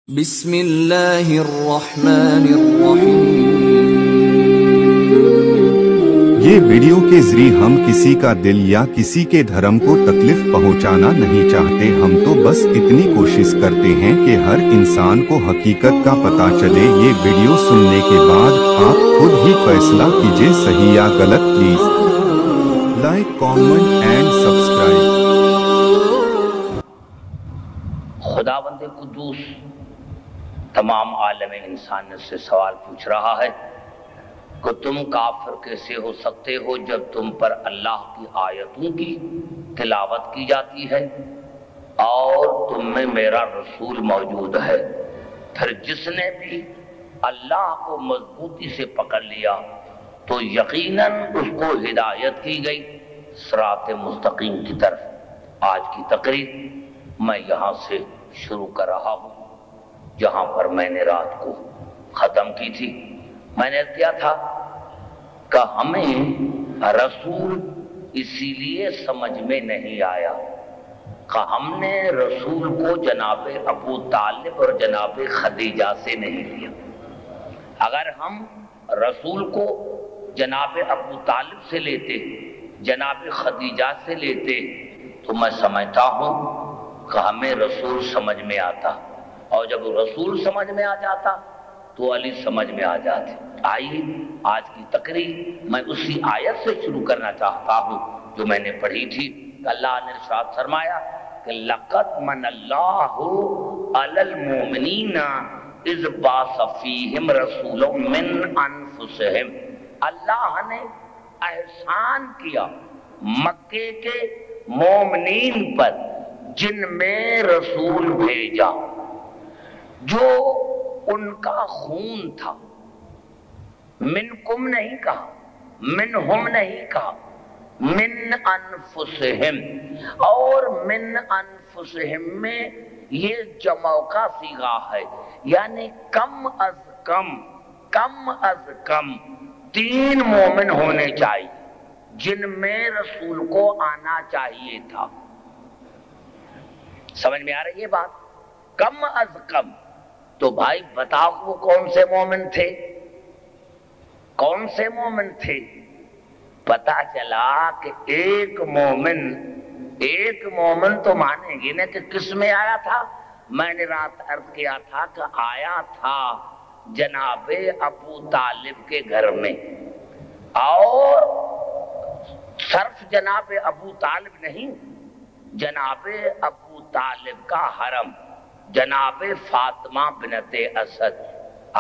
بسم اللہ الرحمن الرحیم۔ یہ ویڈیو کے ذریعے ہم کسی کا دل یا کسی کے دھرم کو تکلیف پہنچانا نہیں چاہتے، ہم تو بس اتنی کوشش کرتے ہیں کہ ہر انسان کو حقیقت کا پتہ چلے۔ یہ ویڈیو سننے کے بعد آپ خود ہی فیصلہ کیجئے صحیح یا غلط۔ Please like, comment and subscribe. خداوند قدوس تمام عالم انسانیت سے سوال پوچھ رہا ہے کہ تم کافر کیسے ہو سکتے ہو جب تم پر اللہ کی آیتوں کی تلاوت کی جاتی ہے اور تم میں میرا رسول موجود ہے۔ پھر جس نے بھی اللہ کو مضبوطی سے پکڑ لیا تو یقیناً اس کو ہدایت کی گئی صراط مستقیم کی طرف۔ آج کی تقریر میں یہاں سے شروع کر رہا ہوں جہاں پر میں نے رات کو ختم کی تھی۔ میں نے کیا تھا کہ ہمیں رسول اسی لیے سمجھ میں نہیں آیا کہ ہم نے رسول کو جناب ابو طالب اور جناب خدیجہ سے نہیں لیا۔ اگر ہم رسول کو جناب ابو طالب سے لیتے، جناب خدیجہ سے لیتے، تو میں سمجھتا ہوں کہ ہمیں رسول سمجھ میں آتا، اور جب رسول سمجھ میں آ جاتا تو علی سمجھ میں آ جاتے۔ آئیے آج کی تقریر میں اسی آیت سے شروع کرنا چاہتا ہوں جو میں نے پڑھی تھی کہ اللہ نے ارشاد فرمایا کہ لَقَدْ مَنَ اللَّهُ عَلَى الْمُؤْمِنِينَ إِذْ بَعَثَ فِيهِمْ رَسُولًا مِّنْ أَنفُسِهِمْ۔ اللہ نے احسان کیا مکے کے مومنین پر جن میں رسول بھیجا جو ان کا خون تھا۔ منکم نہیں کہا، منہم نہیں کہا، من انفسہم، اور من انفسہم میں یہ جمع کا صیغہ ہے، یعنی کم از کم 3 مومن ہونے چاہیے جن میں رسول کو آنا چاہیے تھا۔ سمجھ میں آ رہی ہے بات؟ کم از کم۔ تو بھائی بتاؤ وہ کون سے مومن تھے؟ کون سے مومن تھے؟ پتا چلا کہ ایک مومن تو مانیں گے نا کہ کس میں آیا تھا؟ میں نے رات عرض کیا تھا کہ آیا تھا جناب ابو طالب کے گھر میں، اور صرف جناب ابو طالب نہیں، جناب ابو طالب کا حرم جناب فاطمہ بنت اسد۔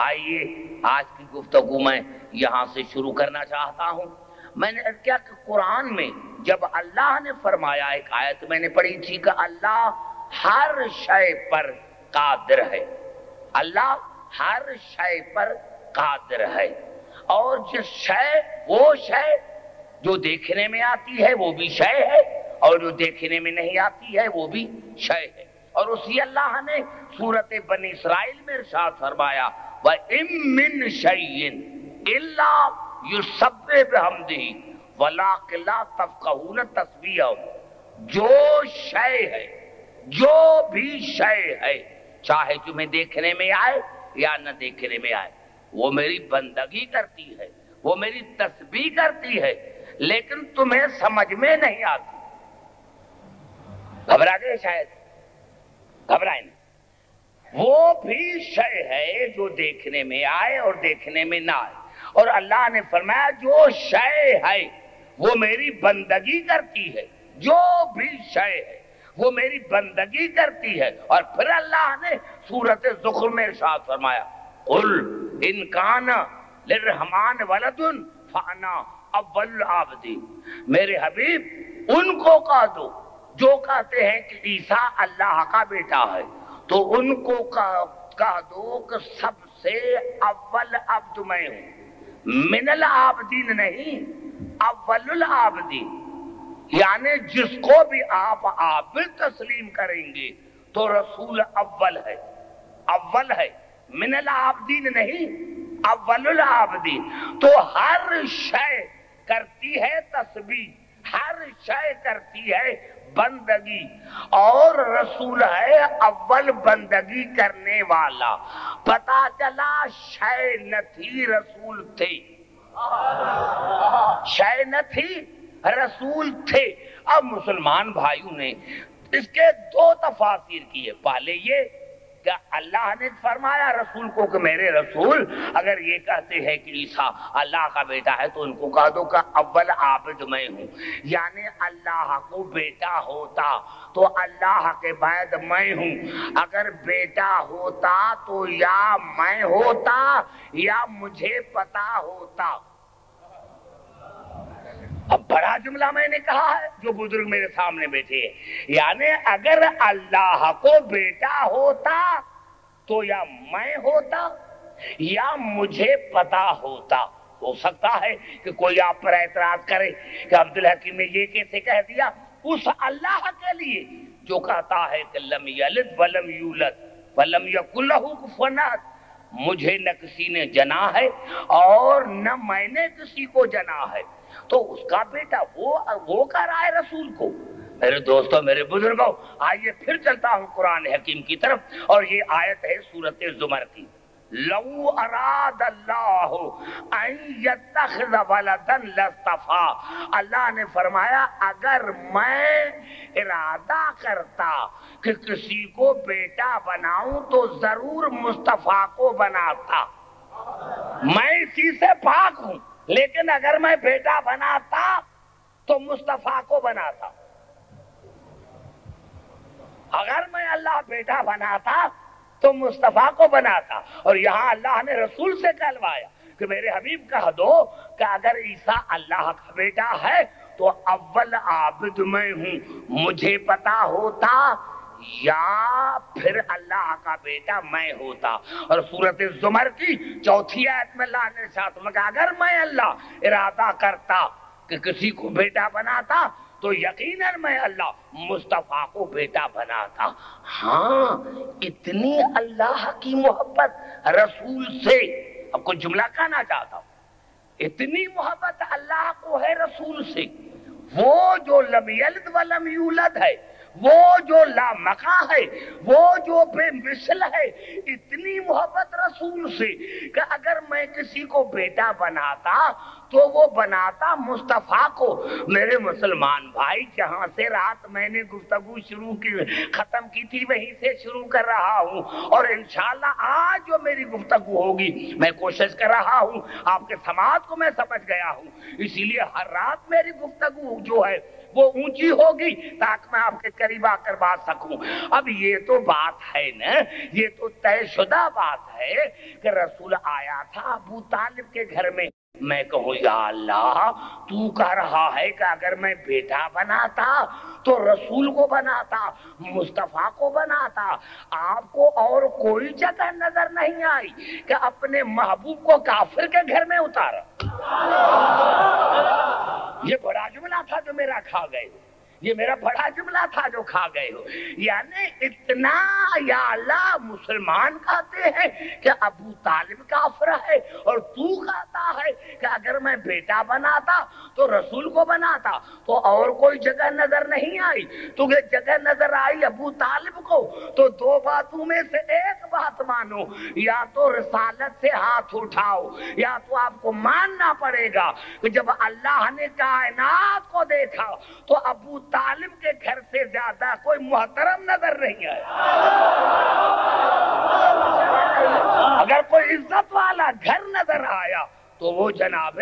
آئیے آج کی گفتگو میں یہاں سے شروع کرنا چاہتا ہوں۔ میں نے کیا کہ قرآن میں جب اللہ نے فرمایا، ایک آیت میں نے پڑھی تھی کہ اللہ ہر شے پر قادر ہے، اللہ ہر شے پر قادر ہے، اور جس شے وہ شے جو دیکھنے میں آتی ہے وہ بھی شے ہے، اور جو دیکھنے میں نہیں آتی ہے وہ بھی شے ہے۔ اور اسی اللہ نے سورۃ بنی اسرائیل میں ارشاد فرمایا وَإِن مِّن شَيْءٍ إِلَّا يُسَبِّحُ بِحَمْدِهِ وَلَٰكِن لَّا تَفْقَهُونَ تَسْبِيحَهُ۔ جو شے ہے، جو بھی شے ہے، چاہے تمہیں دیکھنے میں آئے یا نہ دیکھنے میں آئے، وہ میری بندگی کرتی ہے، وہ میری تسبیح کرتی ہے، لیکن تمہیں سمجھ میں نہیں آتی۔ گھبرا گئے شاید؟ گھبرائیں نہیں۔ وہ بھی شے ہے جو دیکھنے میں آئے اور دیکھنے میں نہ آئے، اور اللہ نے فرمایا جو شے ہے وہ میری بندگی کرتی ہے، جو بھی شے ہے وہ میری بندگی کرتی ہے۔ اور پھر اللہ نے سورۃ زخرف میں ارشاد فرمایا قُلْ إِنْ كَانَ لِلرَّحْمَٰنِ وَلَدٌ فَأَنَا أَوَّلُ الْعَابِدِينَ۔ میرے حبیب ان کو کہہ دو جو کہتے ہیں کہ عیسیٰ اللہ کا بیٹا ہے، تو ان کو کہہ دو کہ سب سے اول عبد میں ہوں، من العابدین نہیں، اول العابدین، یعنی جس کو بھی آپ عابد تسلیم کریں گے تو رسول اول ہے، من العابدین نہیں، اول العابدین۔ تو ہر شے کرتی ہے تسبیح، ہر شے کرتی ہے بندگی، اور رسول ہے اول بندگی کرنے والا۔ پتا چلا شے نہ تھی رسول تھے، شے نہ تھی رسول تھے۔ اب مسلمان بھائیوں نے اس کے دو تفاسیر کیے۔ پہلے یہ کہ اللہ نے فرمایا رسول کو کہ میرے رسول اگر یہ کہتے ہیں کہ عیسیٰ اللہ کا بیٹا ہے تو ان کو کہہ دو کہ اول عابد میں ہوں، یعنی اللہ کو بیٹا ہوتا تو اللہ کے بعد میں ہوں، اگر بیٹا ہوتا تو یا میں ہوتا یا مجھے پتا ہوتا۔ اب بڑا جملہ میں نے کہا ہے جو بزرگ میرے سامنے بیٹھے ہیں، یعنی اگر اللہ کو بیٹا ہوتا تو یا میں ہوتا یا مجھے پتا ہوتا۔ ہو سکتا ہے کہ کوئی آپ پر اعتراض کرے کہ عبدالحکیم نے یہ کیسے کہہ دیا اس اللہ کے لیے جو کہتا ہے کہ لم یلد ولم یولد ولم یکن لہ کفوا احد، مجھے نہ کسی نے جنا ہے اور نہ میں نے کسی کو جنا ہے، تو اس کا بیٹا وہ کہہ رہا ہے رسول کو۔ میرے دوستوں، میرے بزرگوں، آئیے پھر چلتا ہوں قرآن حکیم کی طرف، اور یہ آیت ہے سورۃ زمر کی۔ لو اراد اللہ ان یتخذ ولدا لاصطفیٰ، اللہ نے فرمایا اگر میں ارادہ کرتا کہ کسی کو بیٹا بناؤں تو ضرور مصطفیٰ کو بناتا، میں اسی سے پاک ہوں، لیکن اگر میں بیٹا بناتا تو مصطفیٰ کو بناتا۔ اگر میں اللہ بیٹا بناتا تو مصطفیٰ کو بناتا، اور یہاں اللہ نے رسول سے کہلوایا کہ میرے حبیب کہہ دو کہ اگر عیسیٰ اللہ کا بیٹا ہے تو اول عابد میں ہوں، مجھے پتا ہوتا یا پھر اللہ کا بیٹا میں ہوتا۔ اور سورۃ زمر کی 4 آیت میں اللہ نے ارشاد فرمایا کہ اگر میں اللہ ارادہ کرتا کہ کسی کو بیٹا بناتا تو یقیناً میں اللہ مصطفیٰ کو بیٹا بناتا۔ ہاں، اتنی اللہ کی محبت رسول سے، اب کوئی جملہ کہنا چاہتا ہوں، اتنی محبت اللہ کو ہے رسول سے، وہ جو لم یلد ولم یولد ہے، وہ جو لامقا ہے، وہ جو بے مثل ہے، اتنی محبت رسول سے کہ اگر میں کسی کو بیٹا بناتا تو وہ بناتا مصطفیٰ کو۔ میرے مسلمان بھائی، جہاں سے رات میں نے گفتگو ختم کی تھی وہیں سے شروع کر رہا ہوں، اور انشاءاللہ آج جو میری گفتگو ہوگی میں کوشش کر رہا ہوں آپ کے سماعت کو میں سمجھ گیا ہوں، اسی لیے ہر رات میری گفتگو جو ہے وہ اونچی ہوگی تاکہ میں آپ کے قریب آ کر بات سکوں۔ اب یہ تو بات ہے نا، یہ تو طے شدہ بات ہے کہ رسول آیا تھا ابو طالب کے گھر میں۔ میں کہوں یا اللہ، تو کہہ رہا ہے کہ اگر میں بیٹا بناتا تو رسول کو بناتا، مصطفیٰ کو بناتا، آپ کو اور کوئی جگہ نظر نہیں آئی کہ اپنے محبوب کو کافر کے گھر میں اتارا؟ یہ بڑا جملہ تھا جو میرا کھا گئے، یہ میرا بڑا جملہ تھا جو کھا گئے ہو۔ یعنی اتنا یا اللہ مسلمان کہتے ہیں کہ ابو طالب کافر ہے، اور تو کہتا ہے کہ اگر میں بیٹا بناتا تو رسول کو بناتا، تو اور کوئی جگہ نظر نہیں آئی؟ تمہیں جگہ نظر آئی ابو طالب کو تو دو باتوں میں سے ایک بات مانو، یا تو رسالت سے ہاتھ اٹھاؤ، یا تو آپ کو ماننا پڑے گا کہ جب اللہ نے کائنات کو دیکھا تو ابو طالب کے گھر سے زیادہ کوئی محترم نظر نہیں آیا۔ اگر کوئی عزت والا گھر نظر آیا تو وہ جناب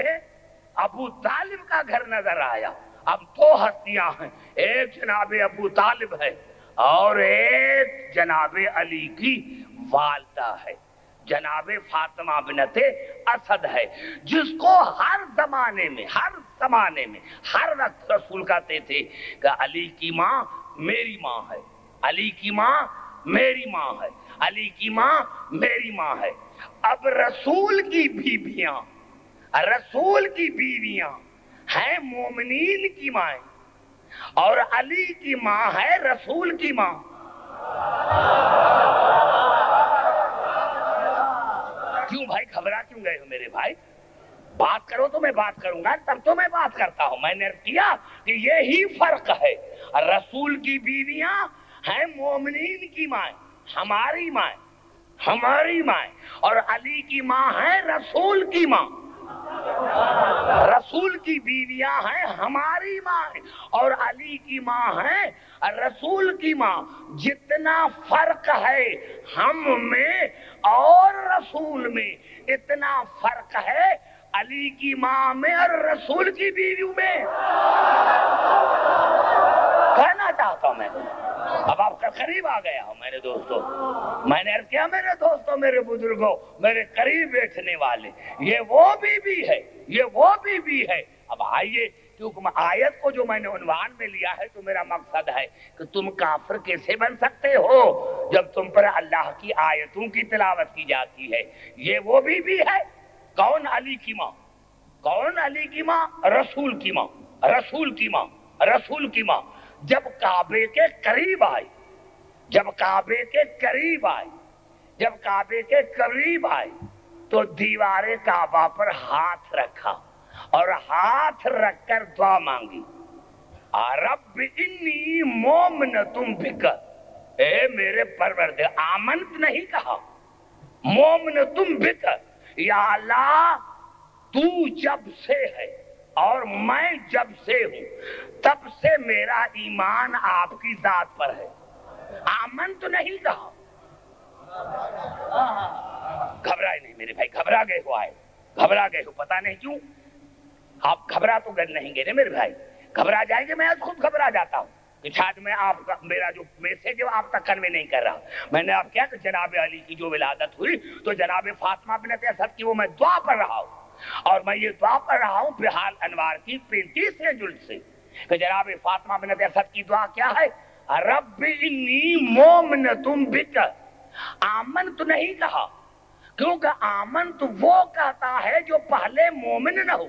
ابو طالب کا گھر نظر آیا۔ اب دو ہستیاں ہیں، ایک جناب ابو طالب ہے اور ایک جناب علی کی والدہ ہے، جناب فاطمہ بنت اسد ہے، جس کو ہر زمانے میں ہر وقت رسول کہتے تھے کہ علی کی ماں میری ماں ہے، علی کی ماں میری ماں ہے، علی کی ماں میری ماں ہے۔ اب رسول کی بیویاں ہیں مومنین کی مائیں، اور علی کی ماں ہے رسول کی ماں۔ کیوں بھائی گھبرا کیوں گئے ہو میرے بھائی؟ بات کرو تو میں بات کروں گا، تب تو میں بات کرتا ہوں۔ میں نے کیا کہ یہی فرق ہے، رسول کی بیویاں ہیں مومنین کی مائیں، ہماری مائیں، ہماری مائیں، اور علی کی ماں ہے رسول کی ماں۔ رسول کی بیویاں ہیں ہماری ماں اور علی کی ماں ہے رسول کی ماں۔ جتنا فرق ہے ہم میں اور رسول میں، اتنا فرق ہے علی کی ماں میں اور رسول کی بیویوں میں۔ کہنا چاہتا ہوں میں، اب آپ کا قریب آ گیا ہوں میرے دوستوں۔ میں نے عرض کیا میرے دوستوں، میرے بزرگوں، میرے قریب بیٹھنے والے، یہ وہ بھی ہے، یہ وہ بھی ہے۔ اب آئیے، کیونکہ آیت کو جو میں نے عنوان میں لیا ہے تو میرا مقصد ہے کہ تم کافر کیسے بن سکتے ہو جب تم پر اللہ کی آیتوں کی تلاوت کی جاتی ہے۔ یہ وہ بھی ہے۔ کون؟ علی کی ماں۔ کون علی کی ماں؟ رسول کی ماں، رسول کی ماں، رسول کی ماں۔ جب کعبے کے قریب آئی، جب کعبے کے قریب آئی، جب کعبے کے قریب آئی تو دیوار کعبہ پر ہاتھ رکھا اور ہاتھ رکھ کر دعا مانگی، رب انی مومنۃ بک، اے میرے پروردگار، آمنت نہیں کہا، مومنۃ بک، یا اللہ تو جب سے ہے اور میں جب سے ہوں تب سے میرا ایمان آپ کی ذات پر ہے۔ آمن تو نہیں کہا۔ گھبرائے نہیں میرے بھائی، گھبرا گئے ہو، آئے گھبرا گئے ہو، پتہ نہیں کیوں آپ گھبرا تو گئے نہیں گئے میرے بھائی، گھبرا جائیں گے۔ میں خود گھبرا جاتا ہوں کہ شاید میں آپ کا میرا جو میسج ہے آپ تک کنوے نہیں کر رہا۔ میں نے آپ کیا کہ جناب علی کی جو ولادت ہوئی تو جناب فاطمہ بنت اسد کی وہ میں دعا پڑھ رہا ہوں، اور میں یہ دعا پڑھ رہا ہوں بحال انوار کی 35ویں جلد سے کہ جناب فاطمہ بنت اسد کی دعا کیا ہے؟ رب انی مومنۃ بک۔ آمن تو نہیں کہا، کیونکہ آمن تو وہ کہتا ہے جو پہلے مومن نہ ہو۔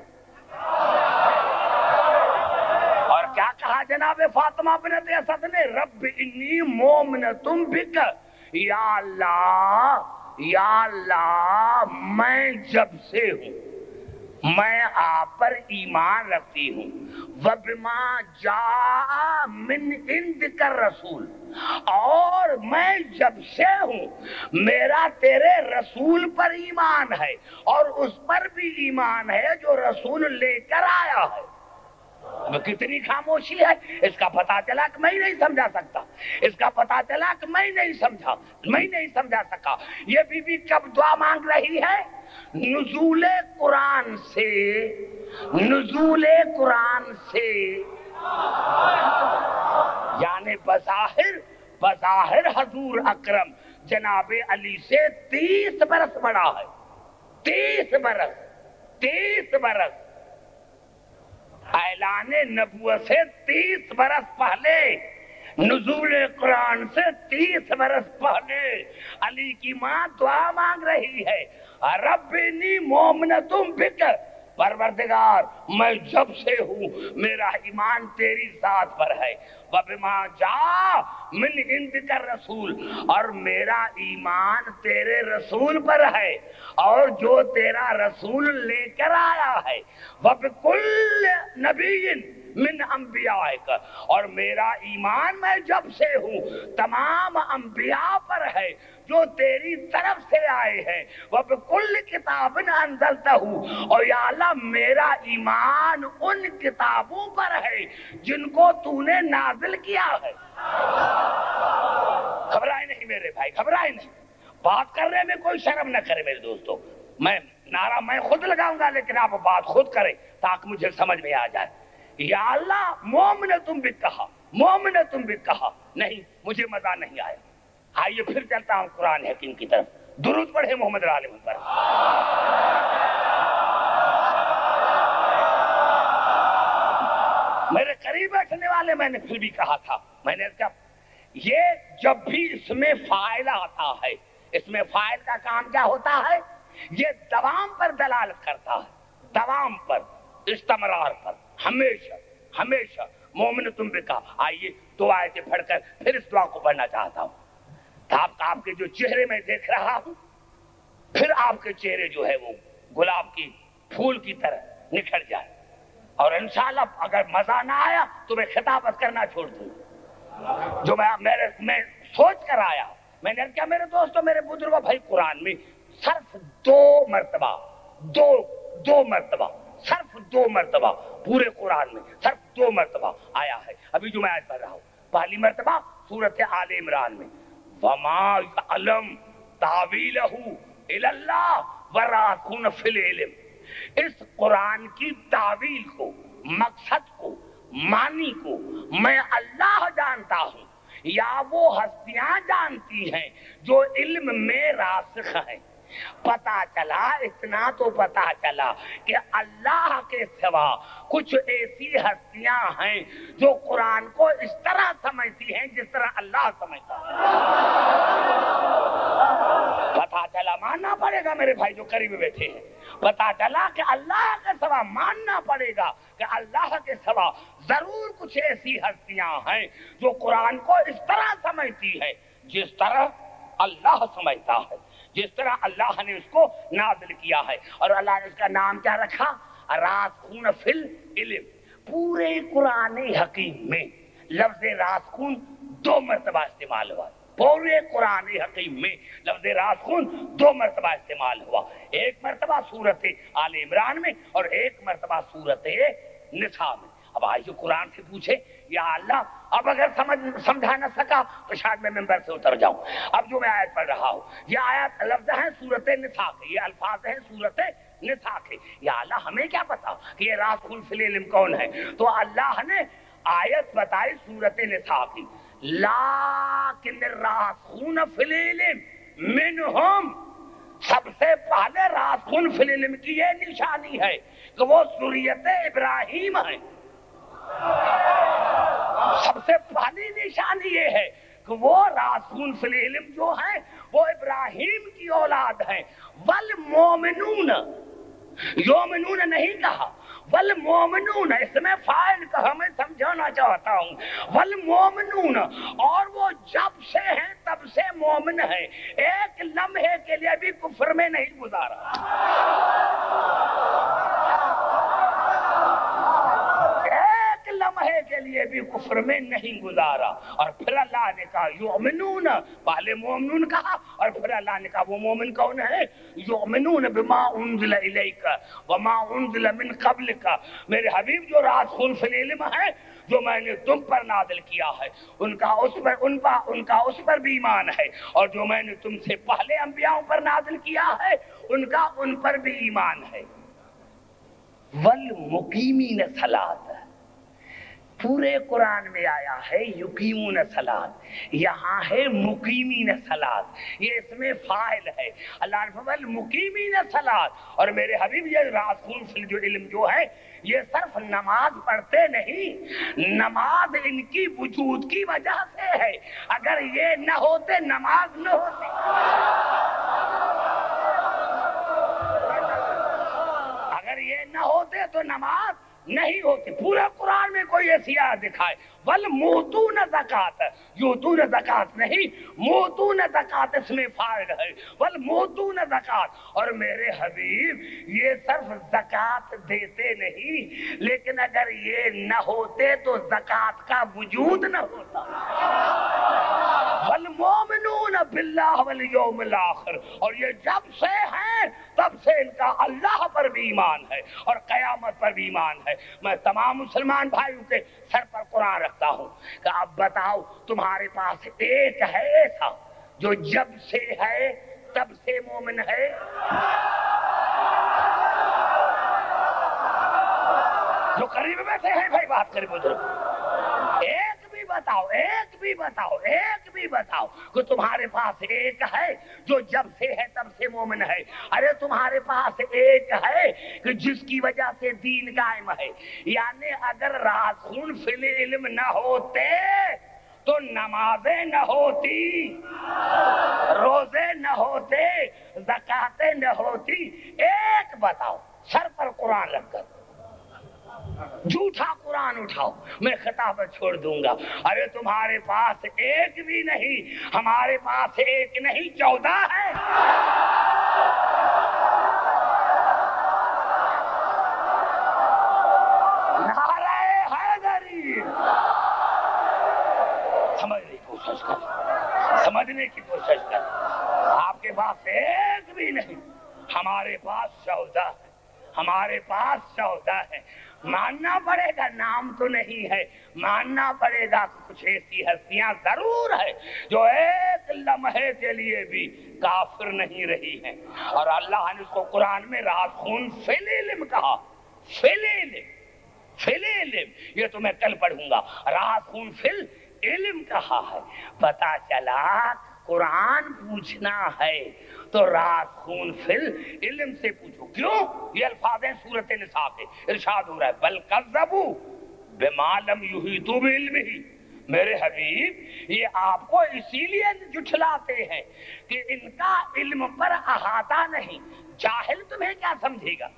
اور کیا کہا جناب فاطمہ بنت اسد نے؟ رب انی مومنۃ بک، یا اللہ، یا اللہ میں جب سے ہوں میں آپ پر ایمان رکھتی ہوں، وَبِمَا جَاءَ مِنْ عِنْدِكَ الرَّسُولُ، اور میں جب سے ہوں میرا تیرے رسول پر ایمان ہے، اور اس پر بھی ایمان ہے جو رسول لے کر آیا ہے۔ کتنی خاموشی ہے، اس کا پتہ چلا کہ میں نہیں سمجھا سکتا، اس کا پتہ چلا کہ میں نہیں سمجھا سکا۔ یہ بی بی کب دعا مانگ رہی ہے؟ نزول قرآن سے، نزول قرآن سے، یعنی بظاہر حضور اکرم جناب علی سے 30 برس بڑا ہے، 30 برس اعلان نبوت سے 30 برس پہلے، نزول قرآن سے 30 برس پہلے علی کی ماں دعا مانگ رہی ہے، رب انی مومنۃ بک، پروردگار میں جب سے ہوں میرا ایمان تیری ذات پر ہے، وَبِمَا جَاءَ مِنْ عِنْدِكَ الرَّسُولُ، اور میرا ایمان تیرے رسول پر ہے اور جو تیرا رسول لے کر آیا ہے، وَبِكُلِّ نَبِيٍّ من انبیائک، اور میرا ایمان میں جب سے ہوں تمام انبیاء پر ہے جو تیری طرف سے آئے ہیں، وَبِكُلِّ کتاب انزلتہ، اور یا اللہ میرا ایمان ان کتابوں پر ہے جن کو تو نے نازل کیا ہے۔ گھبرائے نہیں میرے بھائی، گھبرائے نہیں، بات کرنے میں کوئی شرم نہ کرے میرے دوستو۔ میں نعرہ میں خود لگاؤں گا لیکن آپ بات خود کریں تاکہ مجھے سمجھ میں آ جائے۔ یا اللہ مومنۃ بک کہا، مومنۃ بک کہا، نہیں مجھے مزہ نہیں آیا۔ آئیے پھر چلتا ہوں قرآن حکیم کی طرف، درود پڑھے محمد علیہ وسلم پر۔ میرے قریب بیٹھنے والے، میں نے پھر بھی کہا تھا، میں نے کہا یہ جب بھی اس میں فاعل آتا ہے، اس میں فاعل کا کام کیا ہوتا ہے؟ یہ دوام پر دلالت کرتا ہے، دوام پر، استمرار پر، ہمیشہ مومنۃ بک۔ آئیے دو آیتیں پڑھ کر پھر اس دعا کو پڑھنا چاہتا ہوں۔ آپ کے جو چہرے میں دیکھ رہا ہوں، پھر آپ کے چہرے جو ہے وہ گلاب کی پھول کی طرح نکھر جائے. اور انشاءاللہ اگر مزہ نہ آیا تو میں خطابت کرنا چھوڑ دوں. جو میں سوچ کر آیا, میں نے کیا میرے دوستوں, میرے بزرگوں, بھائی قرآن میں صرف دو مرتبہ پورے قرآن میں صرف 2 مرتبہ آیا ہے. ابھی جو میں آیت پڑھ رہا ہوں, پہلی مرتبہ سورۃ آل عمران میں وَمَا يَعْلَمُ تَأْوِيلَهُ إِلَّا اللَّهُ وَالرَّاسِخُونَ فِي الْعِلْمِ. اس قرآن کی تعویل کو, مقصد کو, معنی کو میں اللہ جانتا ہوں یا وہ ہستیاں جانتی ہیں جو علم میں راسخ ہیں. پتا چلا, اتنا تو پتا چلا کہ اللہ کے سوا کچھ ایسی ہستیاں ہیں جو قرآن کو اس طرح سمجھتی ہیں جس طرح اللہ سمجھتا ہے. پتا چلا, ماننا پڑے گا میرے بھائی جو قریب بیٹھے ہیں, پتا چلا کہ اللہ کے سوا ماننا پڑے گا کہ اللہ کے سوا ضرور کچھ ایسی ہستیاں ہیں جو قرآن کو اس طرح سمجھتی ہے جس طرح اللہ سمجھتا ہے, جس طرح اللہ نے اس کو نازل کیا ہے. اور اللہ نے اس کا نام کیا رکھا؟ راسخون فی العلم. پورے قرآن حکیم میں لفظ راسخون 2 مرتبہ استعمال ہوا. پورے قرآن حکیم میں لفظ راسخون 2 مرتبہ استعمال ہوا. 1 مرتبہ سورۃ آل عمران میں اور 1 مرتبہ سورۃ نساء میں. اب آئیے قرآن سے پوچھے, یا اللہ اب اگر سمجھا نہ سکا تو شاید میں ممبر سے اتر جاؤں. اب جو میں آیت پڑھ رہا ہوں, یہ آیت لفظ ہیں سورۃ نساء کے, یہ الفاظ ہیں سورۃ نساء کے. یا اللہ ہمیں کیا پتا کہ یہ راسخون فی العلم کون ہے؟ تو اللہ نے آیت بتائی سورۃ نساء کی, لیکن الراسخون فی العلم منہم. سب سے پہلے راسخون فی العلم کی یہ نشانی ہے کہ وہ ذریت ابراہیم ہیں. سب سے پہلی نشانی یہ ہے کہ وہ راسخون فی العلم جو ہیں وہ ابراہیم کی اولاد ہیں. والمومنون, یومنون نہیں کہا, والمومنون اس میں فاعل کہا, میں سمجھانا چاہتا ہوں. والمومنون, اور وہ جب سے ہیں تب سے مومن ہیں, ایک لمحے کے لیے بھی کفر میں نہیں گزارا. لمحے کے لیے بھی کفر میں نہیں گزارا. اور پھر اللہ نے کہا یؤمنون, پہلے مومنون کہا اور پھر اللہ نے کہا وہ مومن کون ہے؟ یؤمنون بما انزل الیک وما انزل من قبلک. میرے حبیب جو راسخون فی العلم ہے جو میں نے تم پر نازل کیا ہے ان کا اس پر بھی ایمان ہے, اور جو میں نے تم سے پہلے انبیاءوں پر نازل کیا ہے ان کا ان پر بھی ایمان ہے. والمقیمین الصلاۃ, پورے قرآن میں آیا ہے یقیمون الصلاۃ, یہاں ہے مقیمین الصلاۃ, یہ اس میں فاعل ہے. اللہ نے فرمایا مقیمین الصلاۃ. اور میرے حبیب یہ راسخون فی العلم جو ہے یہ صرف نماز پڑھتے نہیں, نماز ان کی وجود کی وجہ سے ہے. اگر یہ نہ ہوتے نماز نہ ہوتی. اگر یہ نہ ہوتے تو نماز نہیں ہوتی. پورے قرآن میں کوئی ایسی آیت دکھائے والموتون زکات, یوتون زکات نہیں, موتون زکات اس میں فاعل ہے. والموتون زکات. اور میرے حبیب یہ صرف زکات دیتے نہیں, لیکن اگر یہ نہ ہوتے تو زکات کا وجود نہ ہوتا. والمؤمنون باللہ والیوم الآخر, اور یہ جب سے ہیں تب سے ان کا اللہ پر بھی ایمان ہے اور قیامت پر بھی ایمان ہے. میں تمام مسلمان بھائیوں کے سر پر قرآن رکھتا ہوں کہ اب بتاؤ تمہارے پاس ایک ہے ایسا جو جب سے ہے تب سے مومن ہے؟ جو قریب بیٹھے ہیں بھائی بات کریں بزرگ, ایک بھی بتاؤ, ایک بھی بتاؤ, ایک بھی بتاؤ کہ تمہارے پاس ایک ہے جو جب سے ہے تب سے مومن ہے. ارے تمہارے پاس ایک ہے کہ جس کی وجہ سے دین قائم ہے. یعنی اگر راسخون فی العلم نہ ہوتے تو نمازیں نہ ہوتی, روزے نہ ہوتے, زکاتیں نہ ہوتی. ایک بتاؤ سر پر قرآن رکھ کر, جھوٹا قرآن اٹھاؤ, میں خطاب چھوڑ دوں گا. ارے تمہارے پاس ایک بھی نہیں, ہمارے پاس ایک نہیں 14 ہے. ایک بھی نہیں. ہمارے پاس 14 ہے, ہمارے پاس 14 ہے. ماننا پڑے گا, نام تو نہیں ہے, ماننا پڑے گا کچھ ایسی ہستیاں ضرور ہے جو ایک لمحے کے لیے بھی کافر نہیں رہی ہیں. اور اللہ نے اس کو قرآن میں راسخون فی العلم کہا. فی العلم, فی العلم, یہ تو میں کل پڑھوں گا. راسخون فی العلم کہا ہے. پتا چلا قرآن پوچھنا ہے تو راسخون فی العلم سے پوچھو. کیوں؟ یہ الفاظ ہیں سورۃ نساء کے. ارشاد ہو رہا ہے بل کذبوا بما لم یحیطوا بعلمہ. میرے حبیب یہ آپ کو اسی لیے جھٹلاتے ہیں کہ ان کا علم پر احاطہ نہیں. جاہل تمہیں کیا سمجھے گا؟